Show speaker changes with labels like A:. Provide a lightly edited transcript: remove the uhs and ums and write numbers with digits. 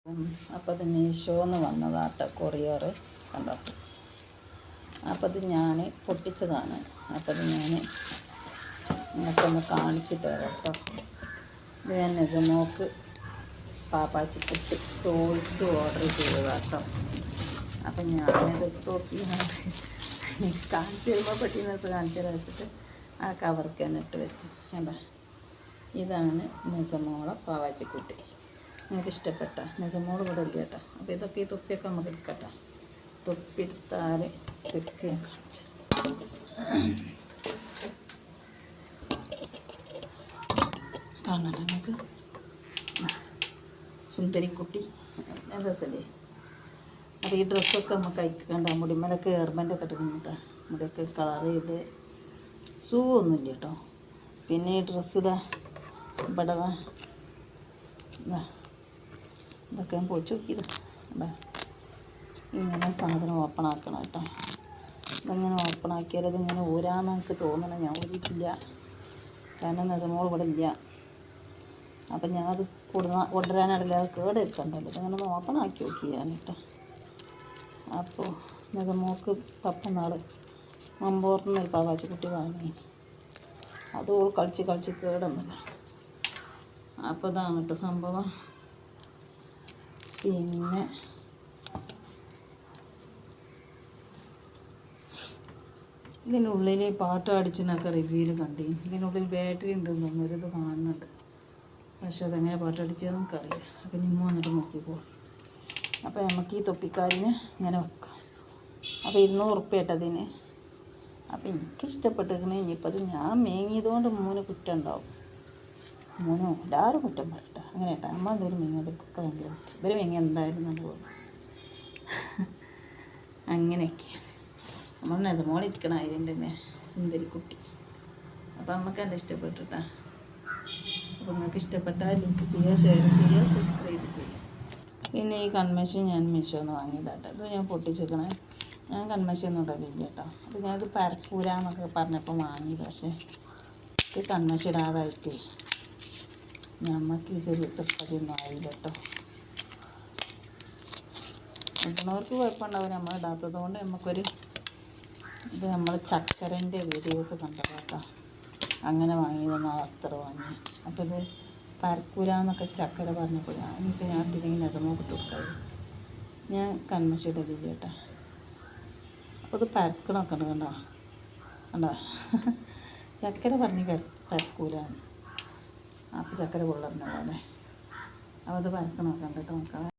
A: അപ്പോൾ അത് മീഷോന്ന് വന്നതാട്ടോ കൊറിയർ കണ്ടോ. അപ്പോൾ അത് ഞാൻ പൊട്ടിച്ചതാണ്. അപ്പോൾ അത് ഞാൻ നിങ്ങൾക്കൊന്ന് കാണിച്ചു തരാം കേട്ടോ. ഇത് ഞാൻ നെസമോക്ക് പാപ്പാച്ചിക്കുട്ടി ടോയ്സ് ഓർഡർ ചെയ്തതാട്ടോ. അപ്പം ഞാനത് നോക്കി കാണിച്ചു തരുമ്പോൾ പെട്ടിനകത്ത് കാണിച്ചു തരാൻ വെച്ചിട്ട് ആ കവർക്ക് തന്നെ ഇട്ട് വെച്ച് കണ്ടോ. ഇതാണ് നെസമോളെ പാവാച്ചിക്കുട്ടി. നിങ്ങൾക്ക് ഇഷ്ടപ്പെട്ട നെസമോൾ ഇവിടെ ഇല്ല കേട്ടോ. അപ്പോൾ ഇതൊക്കെ ഈ തൊപ്പിയൊക്കെ നമുക്ക് എടുക്കട്ടോ. തൊപ്പി എടുത്താൽ സെറ്റ് ഞാൻ കാണിച്ചു കാണട്ടെ നമുക്ക്. സുന്ദരിക്കുട്ടി രസമല്ലേ. അപ്പോൾ ഈ ഡ്രസ്സൊക്കെ നമുക്ക് അയക്കണ്ട. മുടിമലൊക്കെ ഹെയർബാൻഡൊക്കെ ഇട്ടിട്ട് മുടിയൊക്കെ കളർ ചെയ്ത് ഷൂ ഒന്നുമില്ല കേട്ടോ. പിന്നെ ഈ ഡ്രസ്സ് ഇവിടെ ഇതൊക്കെ ഞാൻ പൊളിച്ച് നോക്കിയത് എന്താ. ഇങ്ങനെ സാധനം ഓപ്പൺ ആക്കണം കേട്ടോ. ഇതങ്ങനെ ഓപ്പൺ ആക്കിയാൽ ഇതിങ്ങനെ ഊരാന്ന് എനിക്ക് തോന്നണം. ഞാൻ ഊരിയിട്ടില്ല, കാരണം നെസമോൾ ഇവിടെ ഇല്ല. അപ്പം ഞാനത് കൊണ്ടുവരാനായിട്ടില്ല, അത് കേട് വെക്കണ്ടല്ലോ. ഇതങ്ങനെ ഒന്ന് ഓപ്പൺ ആക്കി നോക്കി ഞാൻ കേട്ടോ. അപ്പോൾ നെസമോൾക്ക് പപ്പനാൾ മമ്പോർന്ന് ഒരു പാവാച്ചിക്കുട്ടി വാങ്ങി. അത് കളിച്ച് കേടൊന്നുമില്ല. അപ്പോൾ ഇതാണ് കേട്ടോ സംഭവം. പിന്നെ ഇതിനുള്ളിൽ പാട്ട് അടിച്ചിനൊക്കെ റിവ്യൂവിൽ കണ്ടു. ഇതിനുള്ളിൽ ബാറ്ററി ഉണ്ടെന്ന് തോന്നുന്നൊരിത് കാണുന്നുണ്ട്. പക്ഷെ അതെങ്ങനെ പാട്ടടിച്ചതെന്ന് നമുക്കറിയില്ല. അപ്പം നിമ്മ വന്നിട്ട് നോക്കിക്കോ. അപ്പോൾ നമുക്ക് ഈ തൊപ്പിക്കാരിന് ഇങ്ങനെ വെക്കാം. അപ്പോൾ 200 ഉറുപ്പ്യ കേട്ടതിന്. അപ്പോൾ എനിക്കിഷ്ടപ്പെട്ടിരിക്കണേ. ഇനിയിപ്പോൾ അത് ഞാൻ മേങ്ങിയതുകൊണ്ട് മൂന്ന് കുറ്റം ഉണ്ടാവും. മൂന്നോ എല്ലാവരും കുറ്റം പറയട്ടെ. അങ്ങനെ കേട്ടോ. നമ്മളെന്തെങ്കിലും മേങ്ങിയവർക്കൊക്കെ ഭയങ്കര കുറ്റം. ഇവർ മേങ്ങി എന്തായാലും നല്ല പോകും. അങ്ങനെയൊക്കെയാണ് നമ്മൾ നെസമോളിരിക്കണം. അതിൻ്റെ തന്നെ സുന്ദരിക്കുട്ടി. അപ്പോൾ നമുക്ക് എൻ്റെ ഇഷ്ടപ്പെട്ടിട്ടാ. അപ്പോൾ നിങ്ങൾക്ക് ഇഷ്ടപ്പെട്ടാൽ ലിങ്ക് ചെയ്യുക, ഷെയർ ചെയ്യുക, സബ്സ്ക്രൈബ് ചെയ്യുക. പിന്നെ ഈ കൺമേഷൻ ഞാൻ മീഷോന്ന് വാങ്ങിയതാട്ടോ. ഇത് ഞാൻ പൊട്ടിച്ചേക്കണേ. ഞാൻ കൺമേഷൻ ഒന്നും ഇടലില്ല കേട്ടോ. അപ്പോൾ ഞാനത് പരക്കൂരാന്നൊക്കെ പറഞ്ഞപ്പോൾ വാങ്ങി. പക്ഷേ ഇത് കൺമേഷൻ ഇടാതായിട്ടേ നമുക്ക് ഇതൊരു തൃപ്പതിയൊന്നും ആയില്ല കേട്ടോ. ഇടുന്നവർക്ക് കുഴപ്പമുണ്ടാവും. നമ്മൾ ഇടാത്തത് കൊണ്ട് നമുക്കൊരു ഇത് നമ്മൾ ചക്കരൻ്റെ വീഡിയോസ് കണ്ടത് കേട്ടോ. അങ്ങനെ വാങ്ങിയതെന്ന് ആ വസ്ത്രം വാങ്ങി. അപ്പോൾ ഇത് പരക്കൂരാന്നൊക്കെ ചക്കര പറഞ്ഞപ്പോൾ ഞാനിപ്പോൾ ഞാൻ ഇട്ടില്ലെങ്കിൽ നെസമോക്ക് ഇട്ട് കൊടുക്കാൻ വിചാരിച്ചു. ഞാൻ കൺമശി ഇടലില്ല കേട്ടോ. അപ്പോൾ ഇത് പരക്കണമൊക്കെ ഉണ്ട് കണ്ടോ. കണ്ടോ ചക്കര പറഞ്ഞ് പരക്കൂരാന്ന്. അപ്പോൾ ചക്കര കൊള്ളുന്നതല്ലേ. അപ്പോൾ അത് പരക്കണമൊക്കെ ഉണ്ട് കേട്ടോ.